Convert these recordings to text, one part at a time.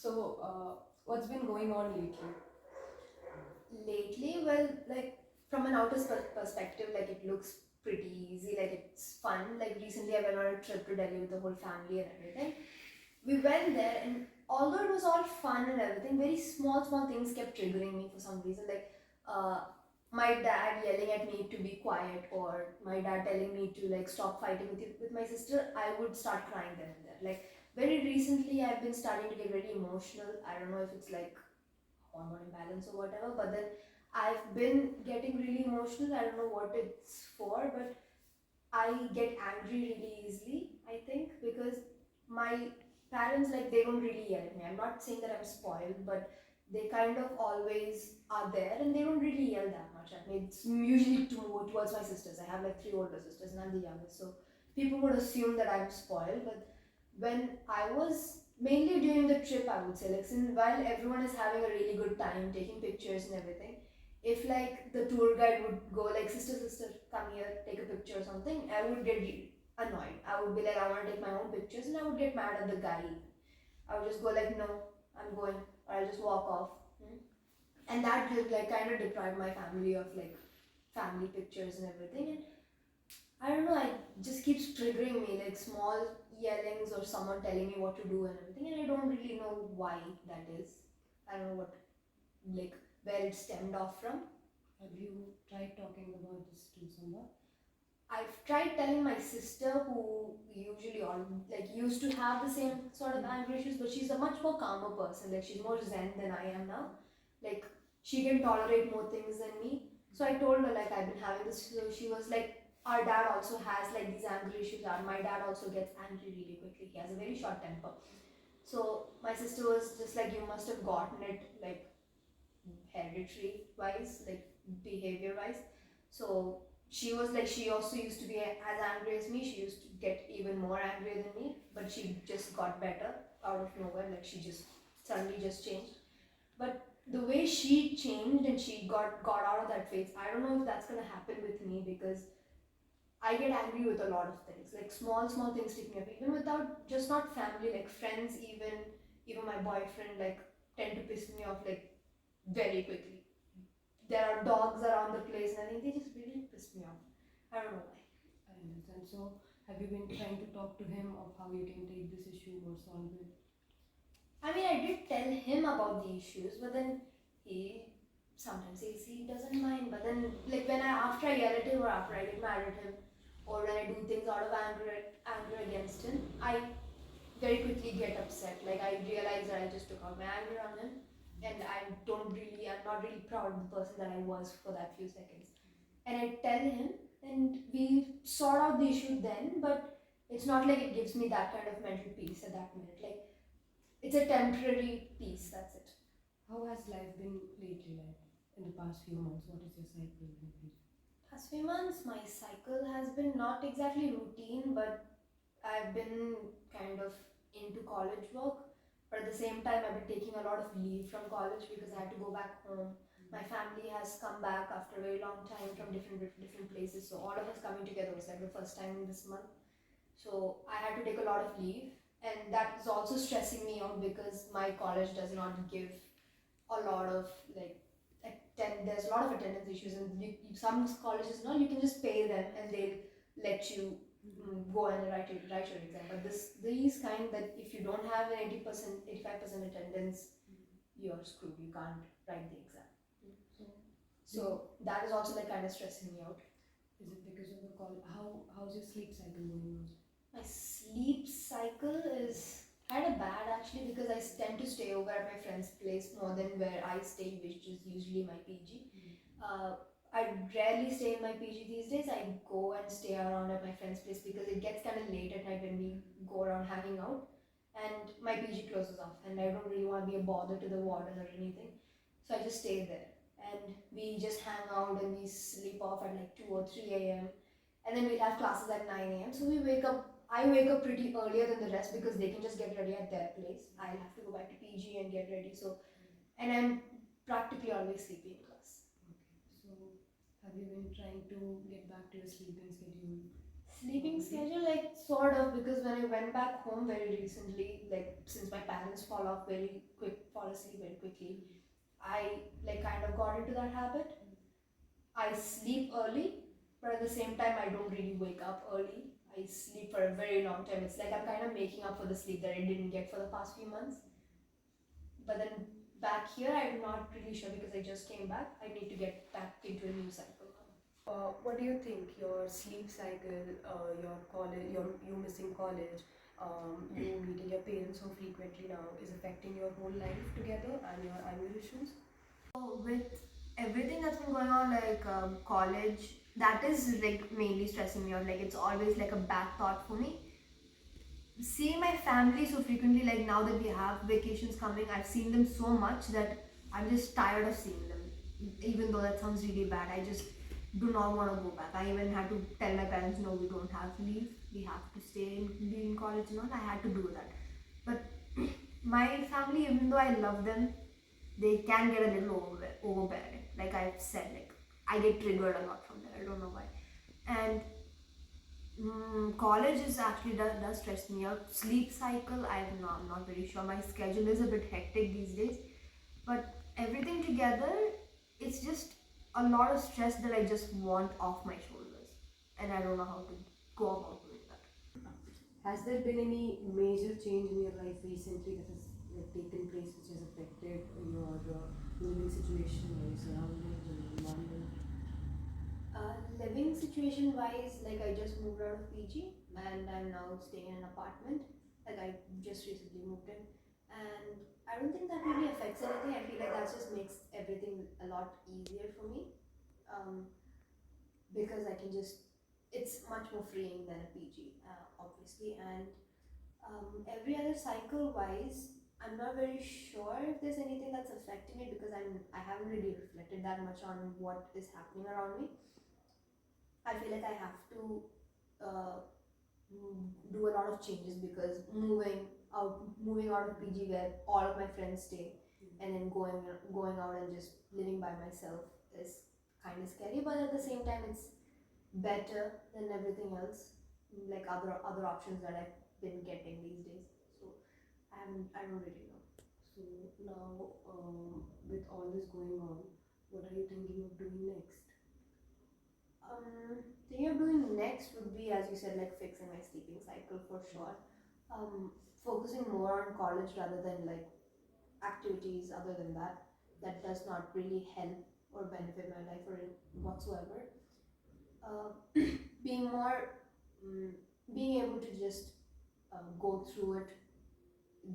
So, what's been going on lately? Lately, well, like from an outer perspective, like it looks pretty easy, like it's fun. Like recently, I went on a trip to Delhi with the whole family and everything. We went there, and although it was all fun and everything, very small things kept triggering me for some reason. Like, uh, my dad yelling at me to be quiet, or my dad telling me to like stop fighting with my sister. I would start crying then and there. Like very recently, I've been starting to get very emotional. I don't know if it's like hormone imbalance or whatever, but then I've been getting really emotional. I don't know what it's for, but I get angry really easily, I think, because my parents, like, they don't really yell at me. I'm not saying that I'm spoiled, but they kind of always are there, and they don't really yell that much at me. It's usually towards my sisters. I have like three older sisters and I'm the youngest, so people would assume that I'm spoiled. But when I was mainly during the trip, I would say, like, since while everyone is having a really good time taking pictures and everything, if like the tour guide would go like, sister, come here, take a picture or something, I would get annoyed. I would be like, I want to take my own pictures, and I would get mad at the guy. I would just go like, no, I'm going, or I'll just walk off. And that just like kind of deprived my family of like family pictures and everything. And I don't know, it just keeps triggering me, like small yellings or someone telling me what to do and everything, and I don't really know why that is. I don't know what, like, where it stemmed off from. Have you tried talking about this to someone? I've tried telling my sister, who usually like used to have the same sort of anger issues, but she's a much more calmer person. Like she's more zen than I am now. Like she can tolerate more things than me. So I told her like I've been having this. So she was like, our dad also has like these anger issues. My dad also gets angry really quickly. He has a very short temper. So my sister was just like, you must have gotten it like hereditary wise, like behavior wise. So she was like, she also used to be as angry as me. She used to get even more angry than me, but she just got better out of nowhere. Like she just suddenly just changed. But the way she changed and she got out of that phase, I don't know if that's gonna happen with me, because I get angry with a lot of things, like small things stick me up, even without just not family, like friends, even my boyfriend, like tend to piss me off like very quickly. There are dogs around the place, and I think they just really piss me off. I don't know why. I understand. So, have you been trying to talk to him of how you can take this issue or solve it? I mean, I did tell him about the issues, but then he sometimes says he doesn't mind. But then, like when after I yell at him or after I get mad at him, or when I do things out of anger against him, I very quickly get upset. Like I realize that I just took out my anger on him, and I'm not really proud of the person that I was for that few seconds. And I tell him, and we sort out the issue then, but it's not like it gives me that kind of mental peace at that minute. Like it's a temporary peace, that's it. How has life been lately, like in the past few months? What is your cycle been? Past few months, my cycle has been not exactly routine, but I've been kind of into college work. But at the same time, I've been taking a lot of leave from college because I had to go back home. My family has come back after a very long time from different places. So all of us coming together was like the first time this month. So I had to take a lot of leave, and that is also stressing me out because my college does not give a lot of like there's a lot of attendance issues, and some colleges, no, you can just pay them and they'll let you go and write your exam. But these kind, that if you don't have an 80%, 85% attendance, you're screwed. You can't write the exam. So that is also like kind of stressing me out. Is it because of the call? How's your sleep cycle going on? My sleep cycle is kind of bad actually, because I tend to stay over at my friend's place more than where I stay, which is usually my PG. I rarely stay in my PG these days. I go and stay around at my friend's place because it gets kind of late at night when we go around hanging out, and my PG closes off, and I don't really want to be a bother to the warden or anything, so I just stay there, and we just hang out and we sleep off at like 2 or 3 a.m. and then we'll have classes at 9 a.m. So we wake up. I wake up pretty earlier than the rest because they can just get ready at their place. I'll have to go back to PG and get ready. So, and I'm practically always sleeping in class. Okay, so have you been trying to get back to your sleeping schedule? Sleeping schedule, like sort of, because when I went back home very recently, like since my parents fall asleep very quickly, I like kind of got into that habit. I sleep early, but at the same time, I don't really wake up early. I sleep for a very long time. It's like I'm kind of making up for the sleep that I didn't get for the past few months. But then back here, I'm not really sure because I just came back. I need to get back into a new cycle now. What do you think your sleep cycle, your college, you missing college, you meeting your parents so frequently now is affecting your whole life together and your anger issues? So with everything that's been going on, like college, that is like mainly stressing me out. Like it's always like a back thought for me. Seeing my family so frequently, like now that we have vacations coming, I've seen them so much that I'm just tired of seeing them. Even though that sounds really bad, I just do not want to go back. I even had to tell my parents, no, we don't have leave. We have to stay and be in college and all. I had to do that. But my family, even though I love them, they can get a little overbearing. Like I've said, like I get triggered a lot from there. I don't know why. And college is actually does stress me out. Sleep cycle, I'm not very sure. My schedule is a bit hectic these days, but everything together, it's just a lot of stress that I just want off my shoulders, and I don't know how to go about doing that. Has there been any major change in your life recently that has like taken place which has affected your living situation or your surroundings or your environment? Living situation wise, like I just moved out of PG and I'm now staying in an apartment. Like I just recently moved in, and I don't think that really affects anything. I feel like that just makes everything a lot easier for me, um, because I can just, it's much more freeing than a PG, obviously. And every other cycle wise, I'm not very sure if there's anything that's affecting it because I haven't really reflected that much on what is happening around me. I feel like I have to uh, do a lot of changes because moving out of PG where all of my friends stay, and then going out and just living by myself is kind of scary. But at the same time, it's better than everything else, like other options that I've been getting these days. So I don't really know. So now, with all this going on, what are you thinking of doing next? Thing I'm doing next would be, as you said, like fixing my sleeping cycle for sure. Focusing more on college rather than like activities other than that. That does not really help or benefit my life or whatsoever. Uh, being more, being able to just go through it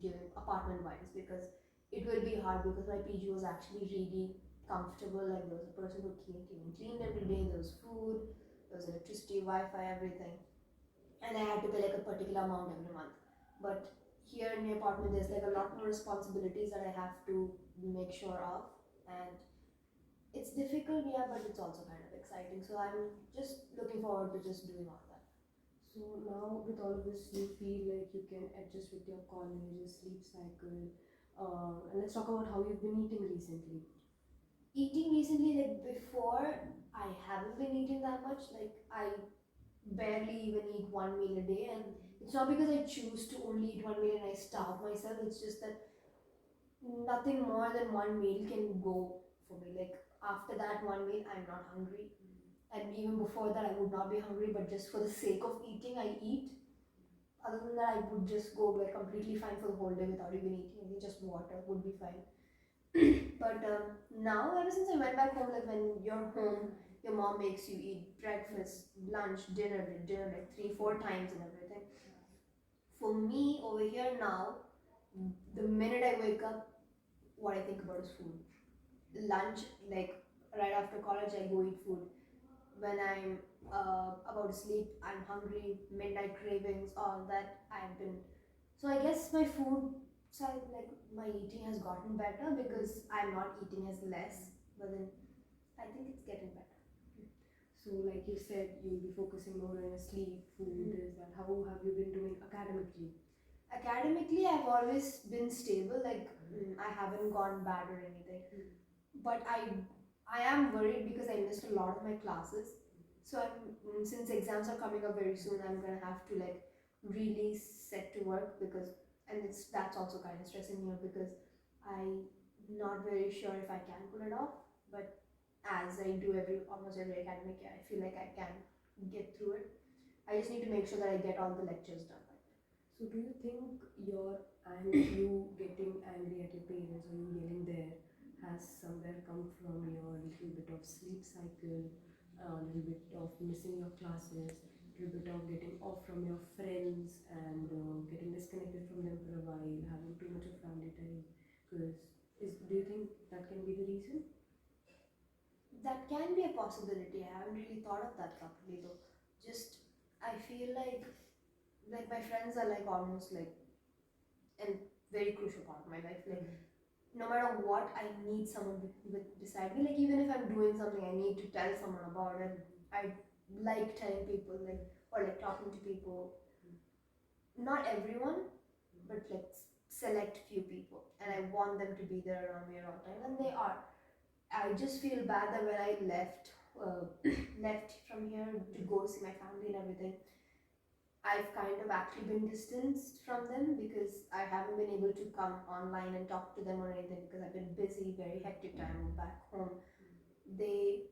during apartment wise, because it will be hard because my PG was actually really comfortable. Like there was a person who cleaned every day. There was food, there was electricity, Wi-Fi, everything, and I had to pay like a particular amount every month. But here in the apartment, there's like a lot more responsibilities that I have to make sure of, and it's difficult, yeah, but it's also kind of exciting. So I'm just looking forward to just doing all that. So now with all of this, you feel like you can adjust with your college, your sleep cycle. And let's talk about how you've been eating recently. Eating recently, like before, I haven't been eating that much. Like I barely even eat one meal a day, and it's not because I choose to only eat one meal and I starve myself. It's just that nothing more than one meal can go for me. Like after that one meal, I'm not hungry, and even before that, I would not be hungry. But just for the sake of eating, I eat. Other than that, I would just go like completely fine for the whole day without even eating. Maybe just water would be fine. But now, ever since I went back home, like when you're home, your mom makes you eat breakfast, lunch, dinner like 3, 4 times and everything. For me, over here now, the minute I wake up, what I think about is food. Lunch, like right after college, I go eat food. When I'm about to sleep, I'm hungry, midnight cravings, all that. I've been, so I guess my food side, like my eating has gotten better because I'm not eating as less, but then I think it's getting better. So, like you said, you'll be focusing more on your sleep, food, is that. How have you been doing academically? Academically, I've always been stable. Like I haven't gone bad or anything. But I am worried because I missed a lot of my classes. So since exams are coming up very soon, I'm gonna have to like really set to work because, and that's also kind of stressing me out because I'm not very sure if I can pull it off. But as I do almost every academic year, I feel like I can get through it. I just need to make sure that I get all the lectures done by then. So do you think you getting angry at your parents or you yelling there has somewhere come from your little bit of sleep cycle, a little bit of missing your classes, a little bit of getting off from your friends and getting disconnected from them for a while, having too much of family time? Because do you think that can be the reason? That can be a possibility. I haven't really thought of that properly though. Just I feel like my friends are like almost like a very crucial part of my life. Like no matter what, I need someone beside me. Like even if I'm doing something, I need to tell someone about it. I like telling people or like talking to people. Not everyone, but like select few people, and I want them to be there around me at all time, and they are. I just feel bad that when I left, left from here to go see my family and everything, I've kind of actually been distanced from them because I haven't been able to come online and talk to them or anything because I've been busy, very hectic time back home. They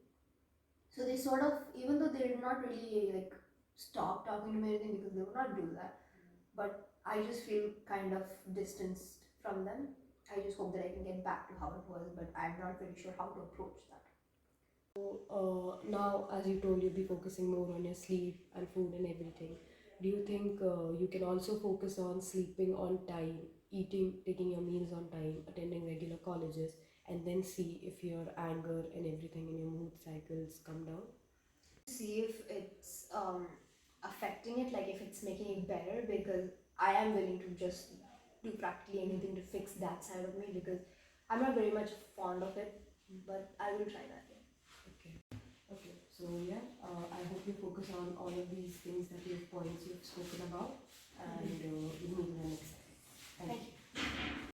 they sort of, even though they did not really like stop talking to me or anything because they would not do that, but I just feel kind of distanced from them. I just hope that I can get back to how it was, but I'm not really sure how to approach that. Now, as you told, you'll be focusing more on your sleep and food and everything. Do you think you can also focus on sleeping on time, eating, taking your meals on time, attending regular colleges, and then see if your anger and everything in your mood cycles come down? See if it's affecting it, like if it's making it better, because I am willing to just do practically anything to fix that side of me because I'm not very much fond of it, but I will try that. Okay. Okay. So yeah, I hope you focus on all of these things that points you've spoken about, and you